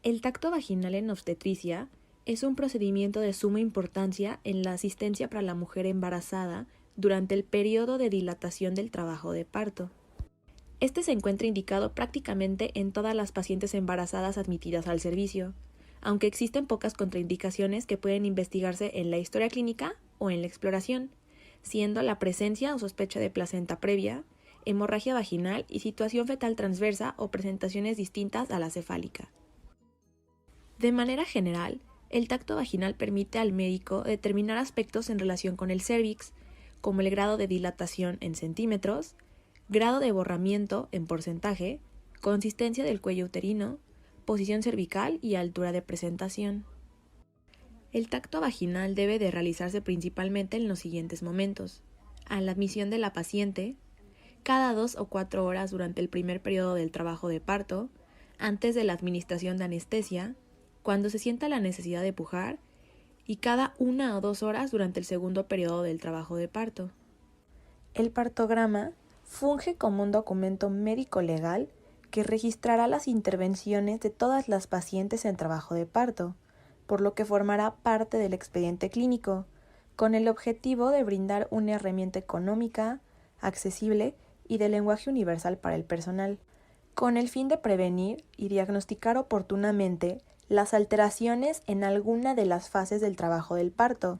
El tacto vaginal en obstetricia es un procedimiento de suma importancia en la asistencia para la mujer embarazada durante el periodo de dilatación del trabajo de parto. Este se encuentra indicado prácticamente en todas las pacientes embarazadas admitidas al servicio, aunque existen pocas contraindicaciones que pueden investigarse en la historia clínica o en la exploración, siendo la presencia o sospecha de placenta previa, hemorragia vaginal y situación fetal transversa o presentaciones distintas a la cefálica. De manera general, el tacto vaginal permite al médico determinar aspectos en relación con el cérvix, como el grado de dilatación en centímetros, grado de borramiento en porcentaje, consistencia del cuello uterino, posición cervical y altura de presentación. El tacto vaginal debe de realizarse principalmente en los siguientes momentos: a la admisión de la paciente, cada 2 o 4 horas durante el primer periodo del trabajo de parto, antes de la administración de anestesia, cuando se sienta la necesidad de pujar, y cada 1 o 2 horas durante el segundo periodo del trabajo de parto. El partograma funge como un documento médico-legal que registrará las intervenciones de todas las pacientes en trabajo de parto, por lo que formará parte del expediente clínico, con el objetivo de brindar una herramienta económica, accesible y de lenguaje universal para el personal, con el fin de prevenir y diagnosticar oportunamente las alteraciones en alguna de las fases del trabajo del parto,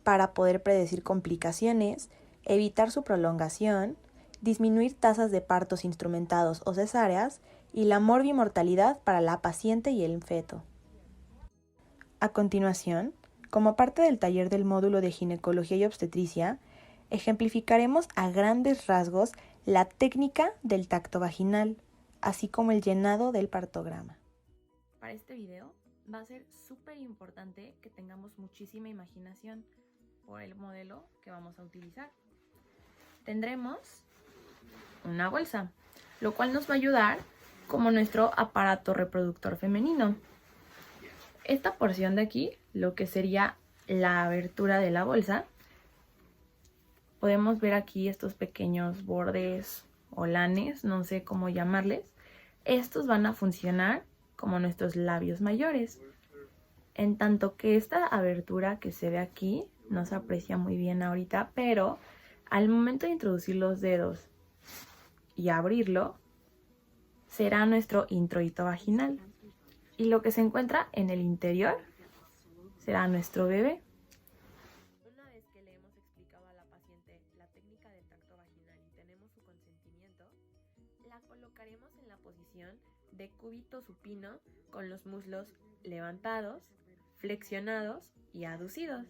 para poder predecir complicaciones, evitar su prolongación, disminuir tasas de partos instrumentados o cesáreas y la morbimortalidad para la paciente y el feto. A continuación, como parte del taller del módulo de ginecología y obstetricia, ejemplificaremos a grandes rasgos la técnica del tacto vaginal, así como el llenado del partograma. Para este video va a ser súper importante que tengamos muchísima imaginación por el modelo que vamos a utilizar. Tendremos una bolsa, lo cual nos va a ayudar como nuestro aparato reproductor femenino. Esta porción de aquí, lo que sería la abertura de la bolsa, podemos ver aquí estos pequeños bordes o lanes, no sé cómo llamarles. Estos van a funcionar como nuestros labios mayores. En tanto que esta abertura que se ve aquí no se aprecia muy bien ahorita, pero al momento de introducir los dedos y abrirlo, será nuestro introito vaginal. Y lo que se encuentra en el interior será nuestro bebé. Una vez que le hemos explicado a la paciente la técnica del tacto vaginal y tenemos su consentimiento, la colocaremos en la posición de cúbito supino con los muslos levantados, flexionados y aducidos,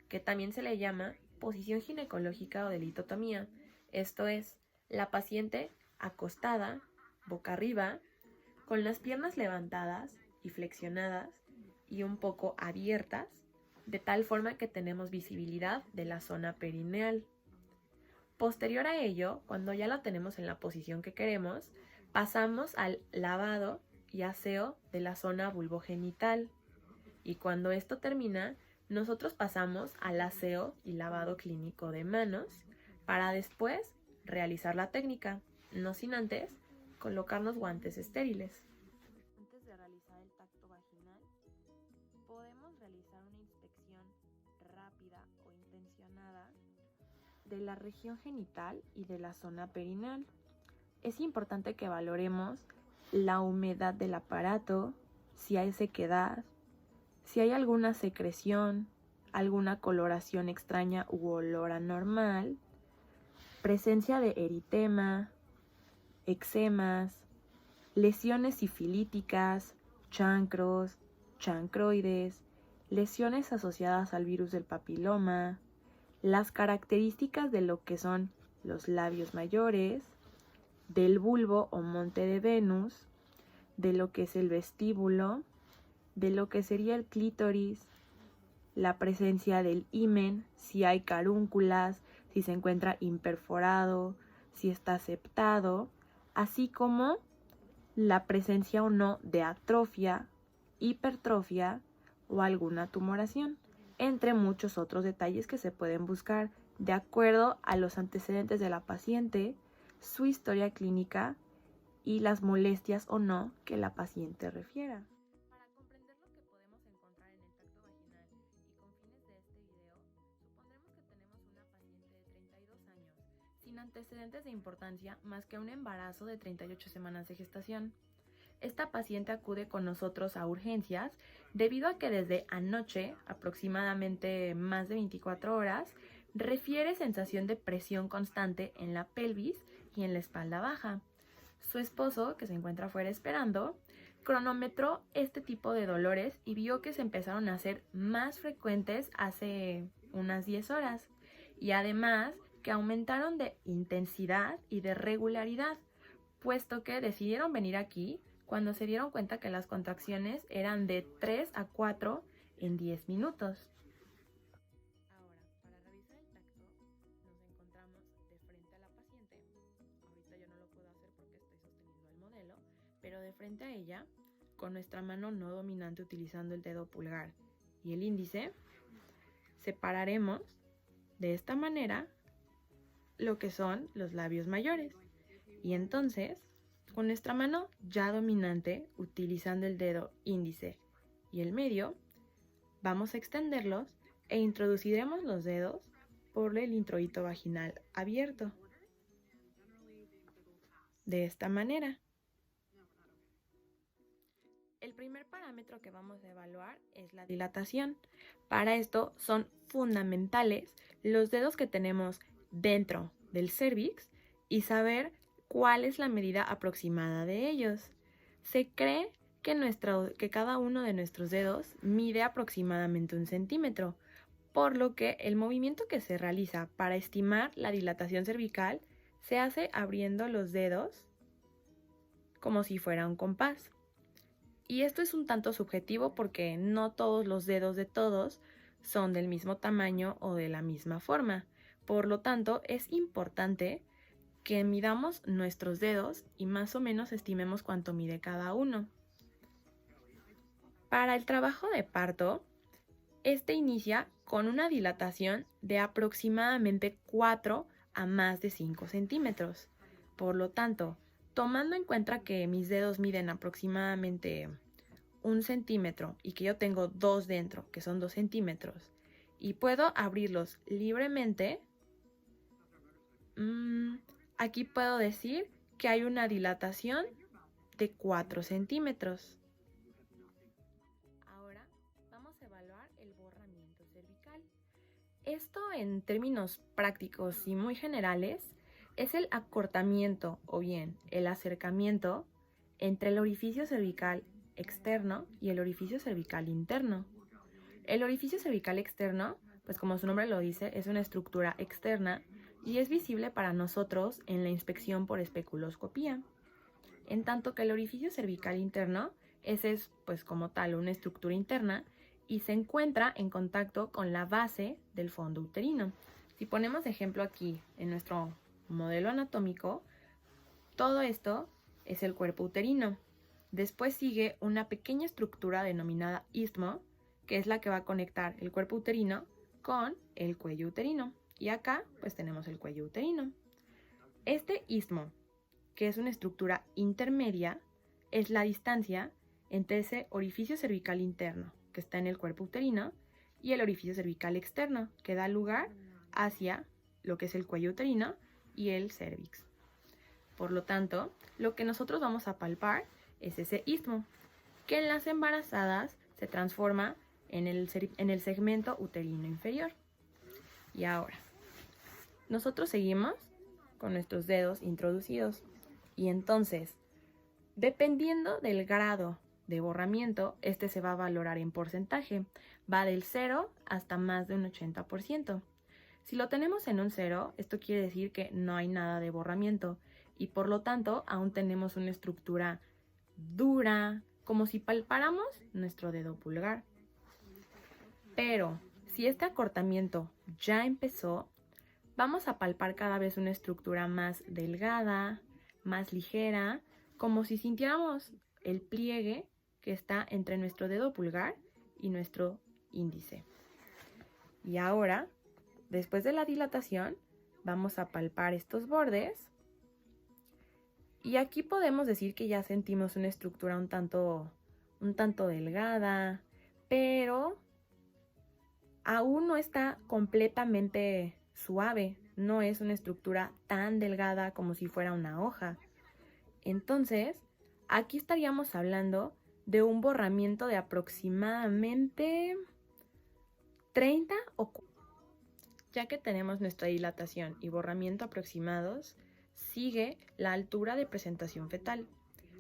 que también se le llama posición ginecológica o de litotomía. Esto es, la paciente acostada, boca arriba, con las piernas levantadas y flexionadas y un poco abiertas, de tal forma que tenemos visibilidad de la zona perineal. Posterior a ello, cuando ya la tenemos en la posición que queremos, pasamos al lavado y aseo de la zona vulvogenital. Y cuando esto termina, nosotros pasamos al aseo y lavado clínico de manos para después realizar la técnica, no sin antes colocarnos guantes estériles. Antes de realizar el tacto vaginal, podemos realizar una inspección rápida o intencionada de la región genital y de la zona perineal. Es importante que valoremos la humedad del aparato, si hay sequedad, si hay alguna secreción, alguna coloración extraña u olor anormal, presencia de eritema, eczemas, lesiones sifilíticas, chancros, chancroides, lesiones asociadas al virus del papiloma, las características de lo que son los labios mayores, del bulbo o monte de Venus, de lo que es el vestíbulo, de lo que sería el clítoris, la presencia del himen, si hay carúnculas, si se encuentra imperforado, si está septado, así como la presencia o no de atrofia, hipertrofia o alguna tumoración, entre muchos otros detalles que se pueden buscar de acuerdo a los antecedentes de la paciente, su historia clínica y las molestias o no que la paciente refiera. Para sin antecedentes de importancia más que un embarazo de 38 semanas de gestación. Esta paciente acude con nosotros a urgencias debido a que desde anoche, aproximadamente más de 24 horas, refiere sensación de presión constante en la pelvis y en la espalda baja. Su esposo, que se encuentra afuera esperando, cronometró este tipo de dolores y vio que se empezaron a hacer más frecuentes hace unas 10 horas y además que aumentaron de intensidad y de regularidad, puesto que decidieron venir aquí cuando se dieron cuenta que las contracciones eran de 3 a 4 en 10 minutos. Ahora, para revisar el tacto, nos encontramos de frente a la paciente. Ahorita yo no lo puedo hacer porque estoy sosteniendo el modelo, pero de frente a ella, con nuestra mano no dominante utilizando el dedo pulgar y el índice, separaremos de esta manera lo que son los labios mayores. Y entonces, con nuestra mano ya dominante, utilizando el dedo índice y el medio, vamos a extenderlos e introduciremos los dedos por el introito vaginal abierto. De esta manera. El primer parámetro que vamos a evaluar es la dilatación. Para esto son fundamentales los dedos que tenemos dentro del cérvix y saber cuál es la medida aproximada de ellos. Se cree que cada uno de nuestros dedos mide aproximadamente 1 centímetro, por lo que el movimiento que se realiza para estimar la dilatación cervical se hace abriendo los dedos como si fuera un compás. Y esto es un tanto subjetivo porque no todos los dedos de todos son del mismo tamaño o de la misma forma. Por lo tanto, es importante que midamos nuestros dedos y más o menos estimemos cuánto mide cada uno. Para el trabajo de parto, este inicia con una dilatación de aproximadamente 4 a más de 5 centímetros. Por lo tanto, tomando en cuenta que mis dedos miden aproximadamente 1 centímetro y que yo tengo 2 dentro, que son 2 centímetros, y puedo abrirlos libremente, aquí puedo decir que hay una dilatación de 4 centímetros. Ahora vamos a evaluar el borramiento cervical. Esto en términos prácticos y muy generales es el acortamiento o bien el acercamiento entre el orificio cervical externo y el orificio cervical interno. El orificio cervical externo, pues como su nombre lo dice, es una estructura externa y es visible para nosotros en la inspección por especuloscopía. En tanto que el orificio cervical interno, ese es pues como tal una estructura interna y se encuentra en contacto con la base del fondo uterino. Si ponemos ejemplo aquí en nuestro modelo anatómico, todo esto es el cuerpo uterino. Después sigue una pequeña estructura denominada istmo, que es la que va a conectar el cuerpo uterino con el cuello uterino. Y acá pues tenemos el cuello uterino. Este istmo, que es una estructura intermedia, es la distancia entre ese orificio cervical interno, que está en el cuerpo uterino, y el orificio cervical externo, que da lugar hacia lo que es el cuello uterino y el cérvix. Por lo tanto, lo que nosotros vamos a palpar es ese istmo, que en las embarazadas se transforma en el segmento uterino inferior. Y ahora, nosotros seguimos con nuestros dedos introducidos. Y entonces, dependiendo del grado de borramiento, este se va a valorar en porcentaje. Va del 0 hasta más de un 80%. Si lo tenemos en un 0, esto quiere decir que no hay nada de borramiento y por lo tanto aún tenemos una estructura dura, como si palpáramos nuestro dedo pulgar. Pero si este acortamiento ya empezó, vamos a palpar cada vez una estructura más delgada, más ligera, como si sintiéramos el pliegue que está entre nuestro dedo pulgar y nuestro índice. Y ahora, después de la dilatación, vamos a palpar estos bordes. Y aquí podemos decir que ya sentimos una estructura un tanto delgada, pero aún no está completamente suave. no es una estructura tan delgada como si fuera una hoja. Entonces, aquí estaríamos hablando de un borramiento de aproximadamente 30 o 40. Ya que tenemos nuestra dilatación y borramiento aproximados, sigue la altura de presentación fetal,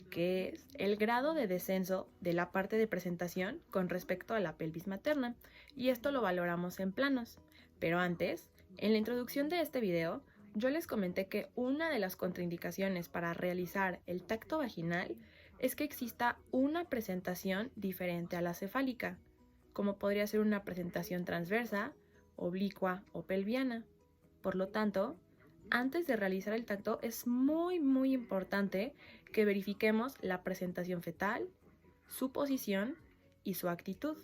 que es el grado de descenso de la parte de presentación con respecto a la pelvis materna, y esto lo valoramos en planos. Pero antes, en la introducción de este video, yo les comenté que una de las contraindicaciones para realizar el tacto vaginal es que exista una presentación diferente a la cefálica, como podría ser una presentación transversa, oblicua o pelviana. Por lo tanto, antes de realizar el tacto es muy importante que verifiquemos la presentación fetal, su posición y su actitud.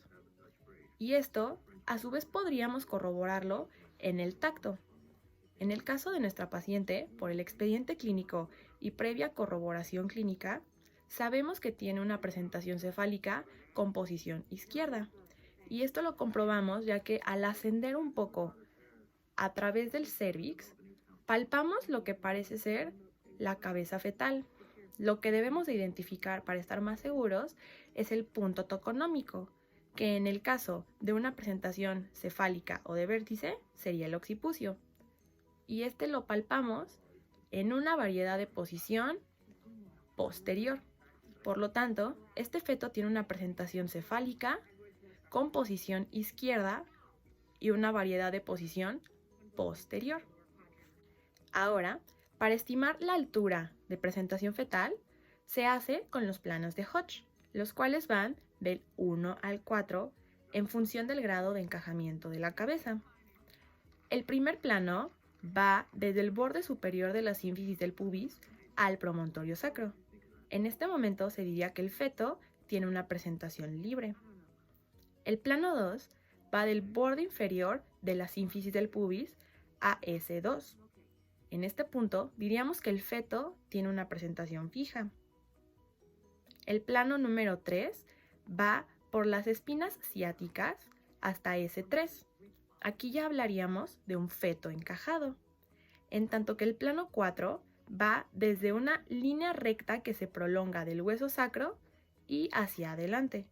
Y esto, a su vez, podríamos corroborarlo en el tacto. En el caso de nuestra paciente, por el expediente clínico y previa corroboración clínica, sabemos que tiene una presentación cefálica con posición izquierda. Y esto lo comprobamos ya que al ascender un poco a través del cérvix, palpamos lo que parece ser la cabeza fetal. Lo que debemos de identificar para estar más seguros es el punto toconómico, que en el caso de una presentación cefálica o de vértice sería el occipucio. Y este lo palpamos en una variedad de posición posterior. Por lo tanto, este feto tiene una presentación cefálica con posición izquierda y una variedad de posición posterior. Ahora, para estimar la altura de presentación fetal, se hace con los planos de Hodge, los cuales van del 1 al 4 en función del grado de encajamiento de la cabeza. El primer plano va desde el borde superior de la sínfisis del pubis al promontorio sacro. En este momento se diría que el feto tiene una presentación libre. El plano 2 va del borde inferior de la sínfisis del pubis a S2. En este punto diríamos que el feto tiene una presentación fija. El plano número 3 va por las espinas ciáticas hasta S3. Aquí ya hablaríamos de un feto encajado. En tanto que el plano 4 va desde una línea recta que se prolonga del hueso sacro y hacia adelante.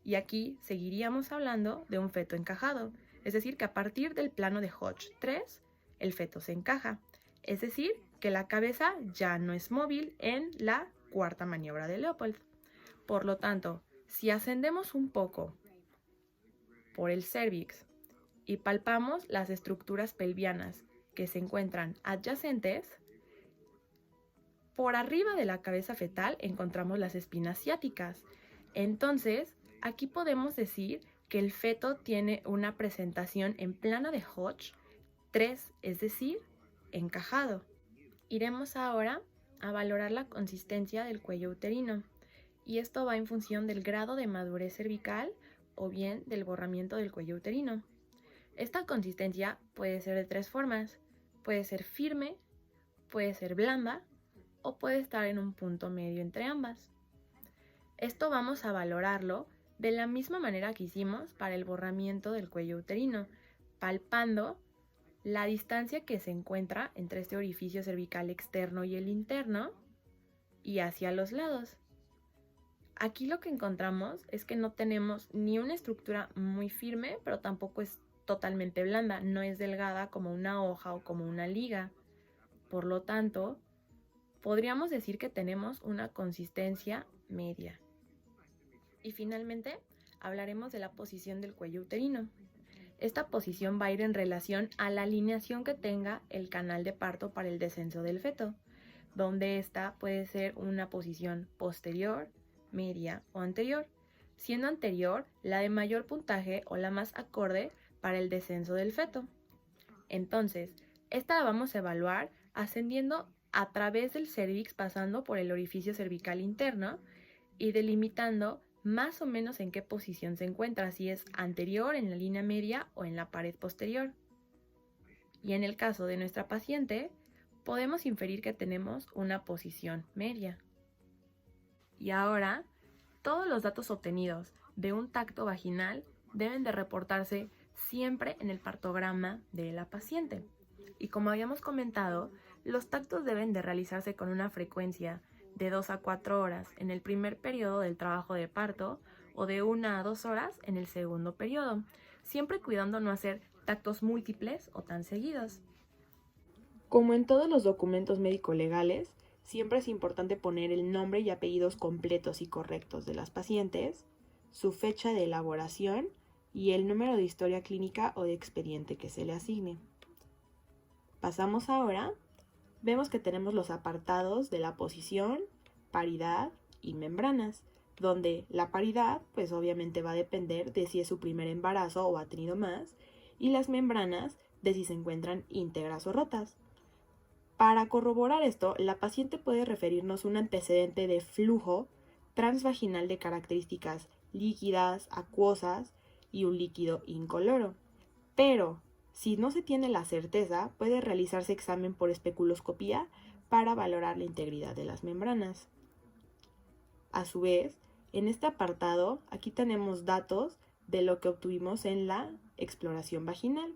Y aquí seguiríamos hablando de un feto encajado, es decir, que a partir del plano de Hodge 3, el feto se encaja. Es decir, que la cabeza ya no es móvil en la cuarta maniobra de Leopold. Por lo tanto, si ascendemos un poco por el cérvix y palpamos las estructuras pelvianas que se encuentran adyacentes, por arriba de la cabeza fetal encontramos las espinas ciáticas. Entonces, aquí podemos decir que el feto tiene una presentación en plano de Hodge 3, es decir, encajado. Iremos ahora a valorar la consistencia del cuello uterino, y esto va en función del grado de madurez cervical o bien del borramiento del cuello uterino. Esta consistencia puede ser de tres formas: puede ser firme, puede ser blanda o puede estar en un punto medio entre ambas. Esto vamos a valorarlo de la misma manera que hicimos para el borramiento del cuello uterino, palpando la distancia que se encuentra entre este orificio cervical externo y el interno y hacia los lados. Aquí lo que encontramos es que no tenemos ni una estructura muy firme, pero tampoco es totalmente blanda, no es delgada como una hoja o como una liga. Por lo tanto, podríamos decir que tenemos una consistencia media. Y finalmente, hablaremos de la posición del cuello uterino. Esta posición va a ir en relación a la alineación que tenga el canal de parto para el descenso del feto, donde esta puede ser una posición posterior, media o anterior, siendo anterior la de mayor puntaje o la más acorde para el descenso del feto. Entonces, esta la vamos a evaluar ascendiendo a través del cérvix, pasando por el orificio cervical interno y delimitando más o menos en qué posición se encuentra, si es anterior, en la línea media o en la pared posterior. Y en el caso de nuestra paciente, podemos inferir que tenemos una posición media. Y ahora, todos los datos obtenidos de un tacto vaginal deben de reportarse siempre en el partograma de la paciente. Y como habíamos comentado, los tactos deben de realizarse con una frecuencia de 2 a 4 horas en el primer periodo del trabajo de parto o de 1 a 2 horas en el segundo periodo, siempre cuidando no hacer tactos múltiples o tan seguidos. Como en todos los documentos médico-legales, siempre es importante poner el nombre y apellidos completos y correctos de las pacientes, su fecha de elaboración y el número de historia clínica o de expediente que se le asigne. Pasamos ahora, vemos que tenemos los apartados de la posición, paridad y membranas, donde la paridad pues obviamente va a depender de si es su primer embarazo o ha tenido más, y las membranas de si se encuentran íntegras o rotas. Para corroborar esto, la paciente puede referirnos un antecedente de flujo transvaginal de características líquidas, acuosas y un líquido incoloro. Pero, si no se tiene la certeza, puede realizarse examen por especuloscopía para valorar la integridad de las membranas. A su vez, en este apartado, aquí tenemos datos de lo que obtuvimos en la exploración vaginal,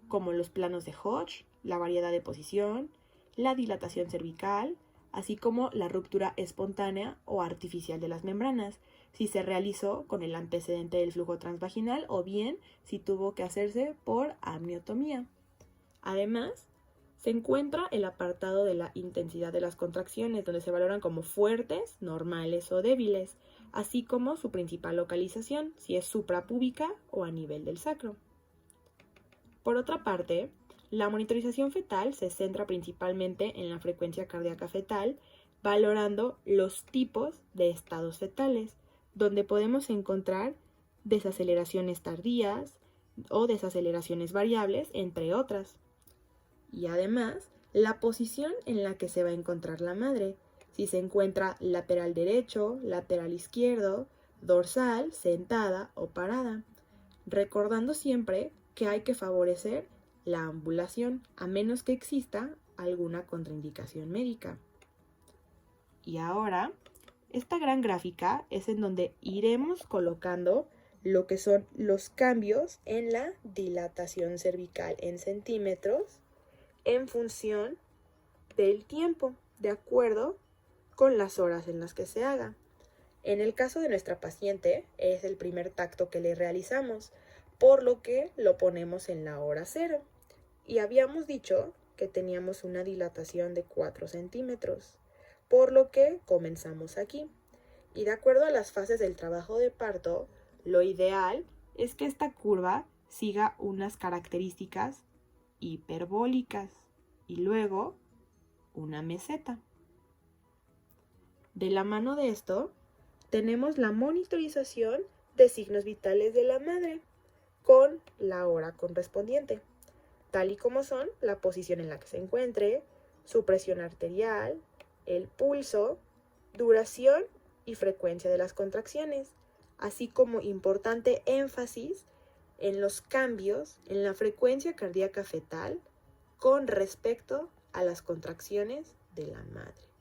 como los planos de Hodge, la variedad de posición, la dilatación cervical, así como la ruptura espontánea o artificial de las membranas, si se realizó con el antecedente del flujo transvaginal o bien si tuvo que hacerse por amniotomía. Además, se encuentra el apartado de la intensidad de las contracciones, donde se valoran como fuertes, normales o débiles, así como su principal localización, si es suprapúbica o a nivel del sacro. Por otra parte, la monitorización fetal se centra principalmente en la frecuencia cardíaca fetal, valorando los tipos de estados fetales, donde podemos encontrar desaceleraciones tardías o desaceleraciones variables, entre otras. Y además, la posición en la que se va a encontrar la madre, si se encuentra lateral derecho, lateral izquierdo, dorsal, sentada o parada, recordando siempre que hay que favorecer la ambulación, a menos que exista alguna contraindicación médica. Y ahora, esta gran gráfica es en donde iremos colocando lo que son los cambios en la dilatación cervical en centímetros en función del tiempo, de acuerdo con las horas en las que se haga. En el caso de nuestra paciente, es el primer tacto que le realizamos, por lo que lo ponemos en la hora 0. Y habíamos dicho que teníamos una dilatación de 4 centímetros, por lo que comenzamos aquí. Y de acuerdo a las fases del trabajo de parto, lo ideal es que esta curva siga unas características hiperbólicas y luego una meseta. De la mano de esto, tenemos la monitorización de signos vitales de la madre con la hora correspondiente, tal y como son la posición en la que se encuentre, su presión arterial, el pulso, duración y frecuencia de las contracciones, así como importante énfasis en los cambios en la frecuencia cardíaca fetal con respecto a las contracciones de la madre.